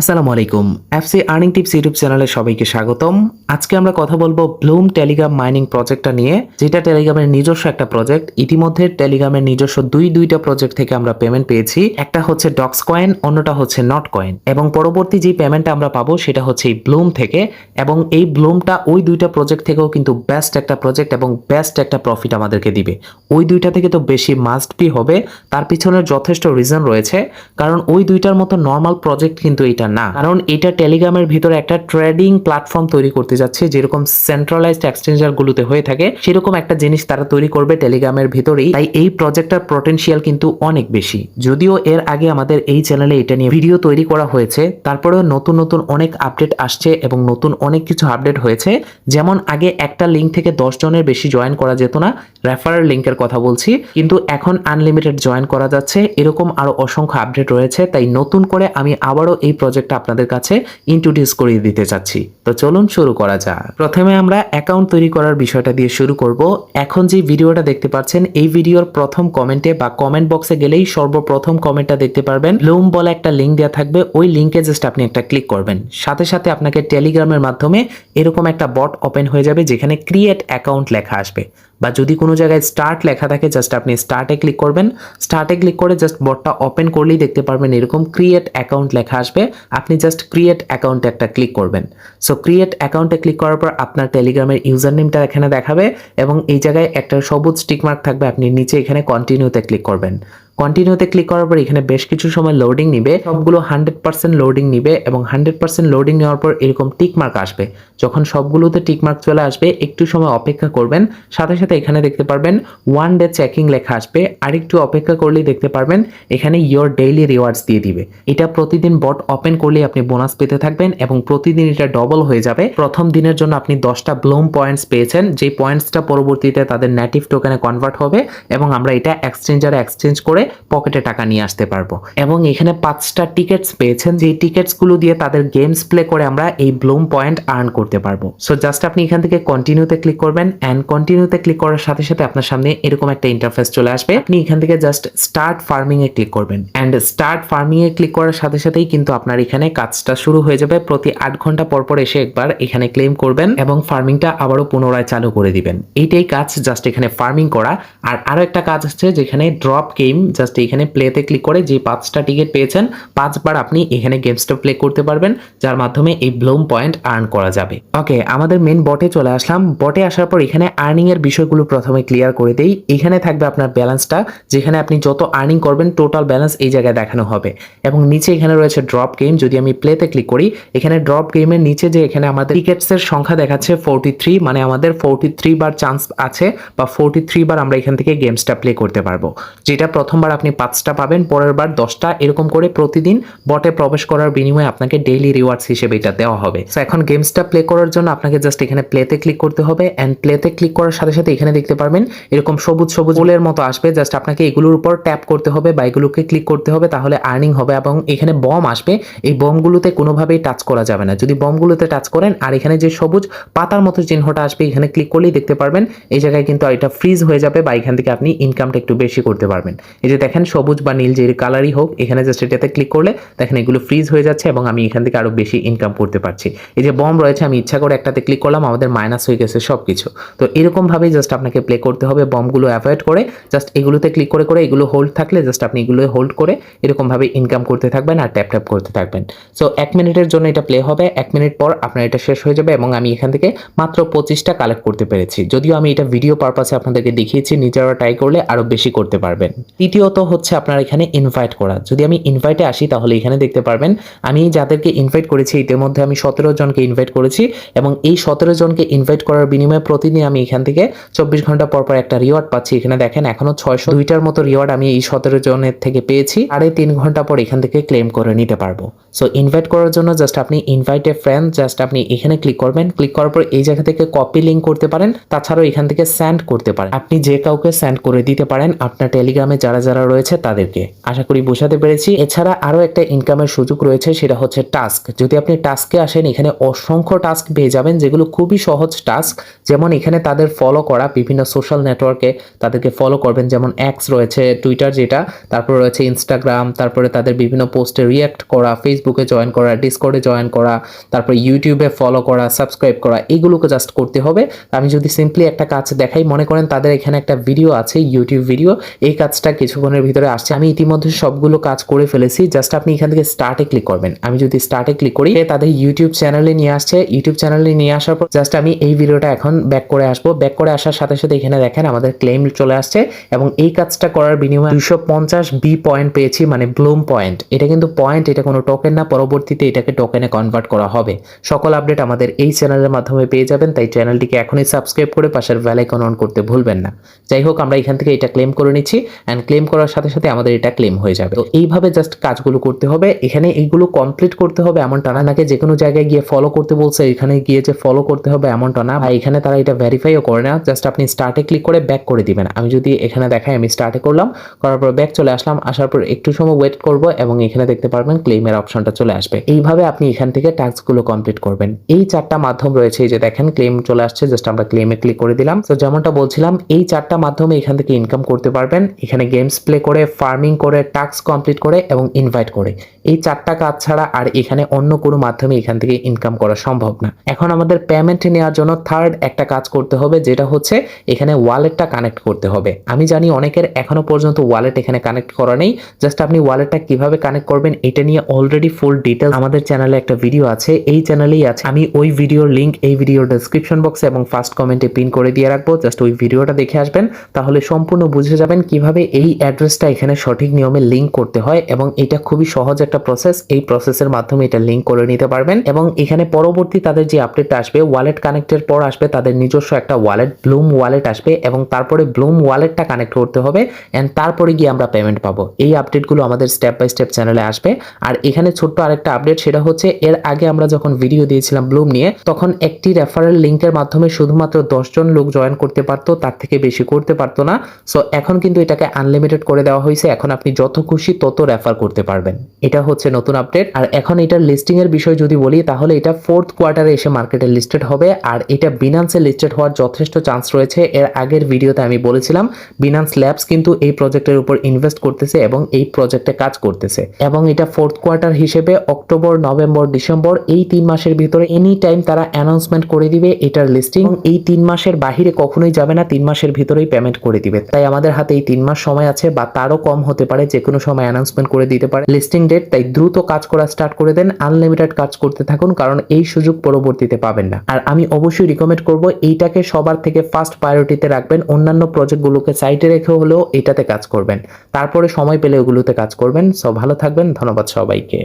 আসসালামু আলাইকুম। FC earning tips YouTube চ্যানেলে সবাইকে স্বাগতম। আজকে আমরা কথা বলবো ব্লুম টেলিগ্রাম মাইনিং প্রজেক্টটা নিয়ে, যেটা টেলিগ্রামের নিজস্ব একটা প্রজেক্ট। ইতিমধ্যে টেলিগ্রামের নিজস্ব দুইটা প্রজেক্ট থেকে আমরা পেমেন্ট পেয়েছি। একটা হচ্ছে ডক্স কয়েন, অন্যটা হচ্ছে নট কয়েন, এবং পরবর্তী যে পেমেন্টটা আমরা পাবো সেটা হচ্ছে এই ব্লুম থেকে। এবং এই ব্লুমটা ওই দুইটা প্রজেক্ট থেকেও কিন্তু বেস্ট একটা প্রজেক্ট এবং বেস্ট একটা প্রফিট আমাদেরকে দিবে। ওই দুইটা থেকে তো বেশি মাস্ট বি হবে, তার পিছনে যথেষ্ট রিজন রয়েছে। কারণ ওই দুইটার মতো নর্মাল প্রজেক্ট কিন্তু এটা না, কারণ এটা টেলিগ্রামের ভিতরে একটা ট্রেডিং প্ল্যাটফর্ম তৈরি করতে যাচ্ছে, যেরকম সেন্ট্রালাইজড এক্সচেঞ্জার গুলোতে হয়ে থাকে সেরকম একটা জিনিস তারা তৈরি করবে টেলিগ্রামের ভিতরেই। তাই এই প্রজেক্টটার পটেনশিয়াল কিন্তু অনেক বেশি। যদিও এর আগে আমাদের এই চ্যানেলে এটা নিয়ে ভিডিও তৈরি করা হয়েছে, তারপরেও নতুন নতুন অনেক আপডেট আসছে এবং নতুন অনেক কিছু আপডেট হয়েছে। যেমন আগে একটা লিঙ্ক থেকে 10 জনের বেশি জয়েন করা যেত না, রেফারেল লিঙ্কের কথা বলছি, কিন্তু এখন আনলিমিটেড জয়েন করা যাচ্ছে। এরকম আরো অসংখ্য আপডেট রয়েছে, তাই নতুন করে আমি আবারও এই প্রজেক্টটা আপনাদের কাছে ইন্ট্রোডিউস করিয়ে দিতে চাচ্ছি। তো চলুন শুরু করা যাক। প্রথমে আমরা অ্যাকাউন্ট তৈরি করার বিষয়টা দিয়ে শুরু করব। এখন যে ভিডিওটা দেখতে পাচ্ছেন, এই ভিডিওর প্রথম কমেন্টে বা কমেন্ট বক্সে গেলেই সর্বপ্রথম কমেন্টটা দেখতে পারবেন। ব্লুম বলে একটা লিঙ্ক দেওয়া থাকবে, ওই লিঙ্কে জাস্ট আপনি একটা ক্লিক করবেন, সাথে সাথে আপনাকে টেলিগ্রামের মাধ্যমে এরকম একটা বট ওপেন হয়ে যাবে যেখানে ক্রিয়েট অ্যাকাউন্ট লেখা আসবে, বা যদি কোনো জায়গায় স্টার্ট লেখা থাকে জাস্ট আপনি স্টার্টে ক্লিক করবেন। স্টার্টে ক্লিক করে জাস্ট বটটা ওপেন করলেই দেখতে পারবেন এরকম ক্রিয়েট অ্যাকাউন্ট লেখা আসবে। আপনি জাস্ট ক্রিয়েট অ্যাকাউন্টে একটা ক্লিক করবেন। সো ক্রিয়েট অ্যাকাউন্টে ক্লিক করার পর আপনার টেলিগ্রামের ইউজার নেমটা এখানে দেখাবে এবং এই জায়গায় একটা সবুজ টিক মার্ক থাকবে, আপনি নিচে এখানে কন্টিনিউতে ক্লিক করবেন। কন্টিনিউতে ক্লিক করার পর এখানে বেশ কিছু সময় লোডিং নিবে, সবগুলো 100% লোডিং নিবে এবং 100% লোডিং নেওয়ার পর এরকম টিক মার্ক আসবে। যখন সবগুলোতে টিক মার্ক চলে আসবে একটু সময় অপেক্ষা করবেন, সাথে সাথে এখানে দেখতে পারবেন 1 ডে চেকিং লেখা আসবে। আরেকটু অপেক্ষা করলেই দেখতে পারবেন এখানে ইয়োর ডেইলি রিওয়ার্ডস দিয়ে দিবে। এটা প্রতিদিন বট ওপেন করলে আপনি বোনাস পেতে থাকবেন এবং প্রতিদিন এটা ডবল হয়ে যাবে। প্রথম দিনের জন্য আপনি 10টা ব্লুম পয়েন্টস পেয়েছেন, যে পয়েন্টসটা পরবর্তীতে তাদের নেটিভ টোকেনে কনভার্ট হবে এবং আমরা এটা এক্সচেঞ্জারে এক্সচেঞ্জ করে পকেটে টাকা নিয়ে আসতে পারবো। এবং এখানে 5টা টিকেটস পেয়েছেন, যে টিকেটস গুলো দিয়ে তাদের গেমস প্লে করে আমরা এই ব্লুম পয়েন্ট আর্ন করতে পারবো। সো জাস্ট আপনি এখান থেকে কন্টিনিউতে ক্লিক করবেন, এন্ড কন্টিনিউতে ক্লিক করার সাথে সাথে আপনার সামনে এরকম একটা ইন্টারফেস চলে আসবে। আপনি এখান থেকে জাস্ট স্টার্ট ফার্মিং এ ক্লিক করবেন, এন্ড স্টার্ট ফার্মিং এ ক্লিক করার সাথে সাথেই কিন্তু আপনার এখানে কাজটা শুরু হয়ে যাবে। প্রতি 8 ঘন্টা পর পর এসে একবার এখানে ক্লেম করবেন এবং ফার্মিংটা আবারও পুনরায় চালু করে দিবেন। এইটাই কাজ, জাস্ট এখানে ফার্মিং করা। আর আরো একটা কাজ আছে যেখানে ড্রপ গেম, জাস্ট এখানে প্লেতে ক্লিক করে যে 5টা টিকিট পেয়েছেন 5 বার আপনি এখানে গেমসটা প্লে করতে পারবেন, যার মাধ্যমে এই ব্লুম পয়েন্ট আর্ন করা যাবে। ওকে, আমাদের মেন বটে চলে আসলাম। বটে আসার পর এখানে আর্নিং এর বিষয়গুলো প্রথমে ক্লিয়ার করে দেই। এখানে থাকবে আপনার ব্যালেন্সটা, যেখানে আপনি যত আর্নিং করবেন টোটাল ব্যালেন্স এই জায়গায় দেখানো হবে। এবং নিচে এখানে রয়েছে ড্রপ গেম। যদি আমি প্লেতে ক্লিক করি, এখানে ড্রপ গেমের নিচে যে এখানে আমাদের টিকেটস এর সংখ্যা দেখাচ্ছে 43, মানে আমাদের 43 বার চান্স আছে, বা 43 বার আমরা এখান থেকে গেমসটা প্লে করতে পারবো। যেটা প্রথমবার আপনি 5টা পাবেন, পরের বার 10টা, এরকম করে প্রতিদিন বটে প্রবেশ করার বিনিময়ে আপনাকে ডেইলি রিওয়ার্ডস হিসেবে এটা দেওয়া হবে। সো এখন গেমসটা প্লে করার জন্য আপনাকে জাস্ট এখানে প্লেতে ক্লিক করতে হবে, এন্ড প্লেতে ক্লিক করার সাথে সাথে এখানে দেখতে পারবেন এরকম সবুজ সবুজ ফুলের মতো আসবে। জাস্ট আপনাকে এগুলোর উপর ট্যাপ করতে হবে বা এগুলোকে ক্লিক করতে হবে, তাহলে আর্নিং হবে। এবং এখানে বম আসবে, এই বমগুলোতে কোনোভাবেই টাচ করা যাবে না। যদি বমগুলোতে টাচ করেন আর এখানে যে সবুজ পাতার মতো চিহ্নটা আসবে এখানে ক্লিক করলেই দেখতে পারবেন এই জায়গায় কিন্তু এটা ফ্রিজ হয়ে যাবে, বা এখান থেকে আপনি ইনকামটা একটু বেশি করতে পারবেন। এই যে দেখেন সবুজ বা নীল যে কালারই হোক, এখানে জাস্ট এটাতে ক্লিক করলে দেখেন এগুলো ফ্রিজ হয়ে যাচ্ছে এবং আমি এখান থেকে আরো বেশি ইনকাম করতে পারছি। এই যে বম রয়েছে, আমি ইচ্ছা করে একটাতে ক্লিক করলাম, আমাদের মাইনাস হয়ে গেছে সবকিছু। তো এরকম ভাবে জাস্ট আপনাকে প্লে করতে হবে, বমগুলো অ্যাভয়েড করে জাস্ট এগুলোতে ক্লিক করে করে এগুলো হোল্ড থাকলে জাস্ট আপনি এগুলো হোল্ড করে এরকম ভাবে ইনকাম করতে থাকবেন আর ট্যাপ ট্যাপ করতে থাকবেন। সো 1 মিনিটের জন্য এটা প্লে হবে, 1 মিনিট পর আপনার এটা শেষ হয়ে যাবে এবং আমি এখান থেকে মাত্র 25টা কালেক্ট করতে পেরেছি। যদিও আমি এটা ভিডিও পারপাসে আপনাদেরকে দেখিয়েছি, নিজেরা ট্রাই করলে আরো বেশি করতে পারবেন। তৃতীয়ত হচ্ছে আপনার এখানে ইনভাইট করা। যদি আমি ইনভাইটে আসি তাহলে এখানে দেখতে পারবেন আমি যাদেরকে ইনভাইট করেছি ইতিমধ্যে আমি 17 জনকে ইনভাইট করেছি, এবং এই 17 জনকে ইনভাইট করার বিনিময়ে প্রতিদিন আমি এখান থেকে 24 ঘন্টা পর পর একটা রিওয়ার্ড পাচ্ছি। এখানে দেখেন এখনো 602টার মতো রিওয়ার্ড আমি এই 17 জনের থেকে পেয়েছি। 3.5 ঘন্টা পর এখান থেকে ক্লেম করে নিতে পারবো। সো ইনভাইট করার জন্য জাস্ট আপনি ইনভাইট এ ফ্রেন্ড, জাস্ট আপনি এখানে ক্লিক করবেন। ক্লিক করার পর এই জায়গা থেকে কপি লিঙ্ক করতে পারেন, তাছাড়াও এখান থেকে সেন্ড করতে পারেন। আপনি যে কাউকে সেন্ড করে দিতে পারেন, আপনার টেলিগ্রামে যারা যারা রয়েছে তাদেরকে। আশা করি বোঝাতে পেরেছি। এছাড়া আরো একটা ইনকামের সুযোগ রয়েছে, সেটা হচ্ছে টাস্ক। যদি আপনি টাস্কে আসেন, এখানে অসংখ্য টাস্ক পেয়ে যাবেন যেগুলো খুবই সহজ টাস্ক। যেমন এখানে তাদের ফলো করা, বিভিন্ন সোশ্যাল নেটওয়ার্কে তাদেরকে ফলো করবেন, যেমন এক্স রয়েছে, টুইটার যেটা, তারপর রয়েছে ইনস্টাগ্রাম, তারপরে তাদের বিভিন্ন পোস্টে রিয়াক্ট করা, ফেসবুকে জয়েন করা, ডিসকর্ডে জয়েন করা, তারপর ইউটিউবে ফলো করা, সাবস্ক্রাইব করা, এগুলোকে জাস্ট করতে হবে। আমি যদি সিম্পলি একটা কাজ দেখাই, মনে করেন তাদের এখানে একটা ভিডিও আছে, ইউটিউব ভিডিও, এই কাজটা কিছুক্ষণের ভিতরে আসছে। আমি ইতিমধ্যে সবগুলো কাজ করে ফেলেছি। জাস্ট আপনি এখান থেকে স্টার্টে ক্লিক করবেন। আমি যদি স্টার্টে ক্লিক করি, তাদের ইউটিউব চ্যানেলে নিয়ে আসছে। ইউটিউব চ্যানেলে নিয়ে আসার পর জাস্ট আমি এই ভিডিওটা এখন ব্যাক করে আসবো। ব্যাক করে আসার সাথে সাথে এখানে দেখেন আমাদের ক্লেম চলে আসছে এবং এই কাজটা করার বিনিময়ে 250 বি পয়েন্ট পেয়েছি, মানে ব্লুম পয়েন্ট। এটা কিন্তু পয়েন্ট, এটা কোনো টোকেন না। পরবর্তীতে এটাকে টোকেনে কনভার্ট করা হবে। সকল আপডেট আমাদের এই চ্যানেলের মাধ্যমে পেয়ে যাবেন, তাই চ্যানেলটিকে এখনই সাবস্ক্রাইব করে পাশের বেল আইকন অন করতে ভুলবেন না। যাই হোক, আমরা এখান থেকে এটা ক্লেম করে নিচ্ছি এন্ড ক্লেম করার সাথে সাথে আমাদের এটা ক্লেম হয়ে যাবে। তো এইভাবে জাস্ট কাজগুলো করতে হবে। এখানে এইগুলো কমপ্লিট করতে হবে এমনটা না, নাকি যে কোনো জায়গায় গিয়ে ফলো করতে বলছে এখানে গিয়ে যে ফলো করতে হবে এমনটা না। আর এখানে তারা এটা ভেরিফাইও করে না। জাস্ট আপনি স্টার্টে ক্লিক করে ব্যাক করে দিবেন। আমি যদি এখানে দেখাই, আমি স্টার্টে করলাম, করার পর ব্যাক চলে আসলাম। আসার পর একটু সময় ওয়েট করব এবং এখানে দেখতে পারবেন ক্লেমের অপশনটা চলে আসবে। এইভাবে আপনি এখান থেকে টাস্কগুলো কমপ্লিট করবেন। এই চারটা মাধ্যম রয়েছে, এই যে দেখেন ক্লেম চলে আসছে, জাস্ট আমরা ক্লেমে ক্লিক করে দিলাম। তো যেমনটা বলছিলাম, এই চারটা মাধ্যমে এখান থেকে ইনকাম করতে পারবেন। এখানে গেমস প্লে করে, ফার্মিং করে, টাস্ক কমপ্লিট করে এবং ইনভাইট করে। এই চারটা কাজ ছাড়া আর এখানে অন্য কোনো মাধ্যমে এখান থেকে ইনকাম করা সম্ভব না। এখন আমাদের পেমেন্ট নেওয়ার জন্য থার্ড একটা কাজ করতে হবে, যেটা হচ্ছে এখানে ওয়ালেটটা কানেক্ট করতে হবে। আমি জানি অনেকের এখনো পর্যন্ত ওয়ালেট এখানে কানেক্ট করা নেই। জাস্ট আপনি ওয়ালেটটা কিভাবে কানেক্ট করবেন এটা নিয়ে অলরেডি ফুল ডিটেইলস আমাদের চ্যানেলে একটা ভিডিও আছে, এই চ্যানেলেই আছে। আমি ওই ভিডিওর লিংক এই ভিডিওর ডেসক্রিপশন বক্সে এবং ফার্স্ট কমেন্টে পিন করে দিয়ে রাখবো। জাস্ট ওই ভিডিওটা দেখে আসবেন, তাহলে সম্পূর্ণ বুঝে যাবেন কিভাবে এই অ্যাড্রেসটা এখানে সঠিক নিয়মে লিংক করতে হয়। এবং এটা খুবই সহজ একটা প্রসেস। এই প্রসেসের মাধ্যমে এটা লিংক করে নিতে পারবেন। এবং এখানে পরবর্তী তাদের যে আপডেটটা আসবে, ওয়ালেট কানেক্টের পর আসবে তাদের নিজস্ব একটা ওয়ালেট, ব্লুম ওয়ালেট আসবে এবং তারপরে ব্লুম ওয়ালেটটা কানেক্ট করতে হবে এন্ড তারপরে গিয়ে আমরা পেমেন্ট পাবো। এই আপডেটগুলো আমাদের স্টেপ বাই স্টেপ চ্যানেলে আসবে। আর এখানে ছোট্ট আরেকটা আপডেট, সেটা হচ্ছে এর আগে আমরা যখন ভিডিও দিয়েছিলাম ব্লুম নিয়ে, তখন একটি রেফারেল লিংকের মাধ্যমে শুধুমাত্র 10 জন লোক জয়েন করতে পারতো, তার থেকে বেশি করতে পারতো না। সো এখন কিন্তু এটাকে আনলিমিটেড করে দেওয়া হয়েছে। এখন আপনি যত খুশি তত রেফার করতে পারবেন। এটা হচ্ছে নতুন আপডেট। আর এখন এটার লিস্টিং এর বিষয় যদি বলি, তাহলে এটা 4th কোয়ার্টারে এসে মার্কেটে লিস্টেড হবে। আর এটা বিনান্সে লিস্টেড হওয়ার যথেষ্ট চান্স রয়েছে। এর আগের ভিডিওতে আমি বলেছিলাম বিনান্স ল্যাবস কিন্তু এই প্রজেক্টের উপর ইনভেস্ট করতেছে এবং এই প্রজেক্টে কাজ করতেছে। এবং এটা 4th কোয়ার্টার হিসেবে অক্টোবর, নভেম্বর, ডিসেম্বর এই 3 মাসের ভিতরে এনি টাইম তারা অ্যানাউন্সমেন্ট করে দিবে এটার লিস্টিং। এই 3 মাসের বাহিরে কখনোই যাবে না, 3 মাসের ভিতরেই পেমেন্ট করে দিবে। তাই আমাদের হাতে এই 3 মাস সময় আছে, বা তারও কম হতে পারে, যে কোনো সময় অ্যানাউন্সমেন্ট করে দিতে পারে লিস্টিং ডেট। তাই দ্রুত কাজ করা স্টার্ট করে দেন, আনলিমিটেড কাজ করতে থাকুন, কারণ এই সুযোগ পরবর্তীতে পাবেন না। আর আমি অবশ্যই রিকমেন্ড করব এইটাকে সবার থেকে ফার্স্ট প্রায়োরিটিতে রাখবেন। অন্যান্য প্রজেক্টগুলোকে সাইডে রেখে হলেও এটাতে কাজ করবেন, তারপরে সময় পেলে ওগুলোতে কাজ করবেন। সব ভালো থাকবেন, ধন্যবাদ সবাইকে।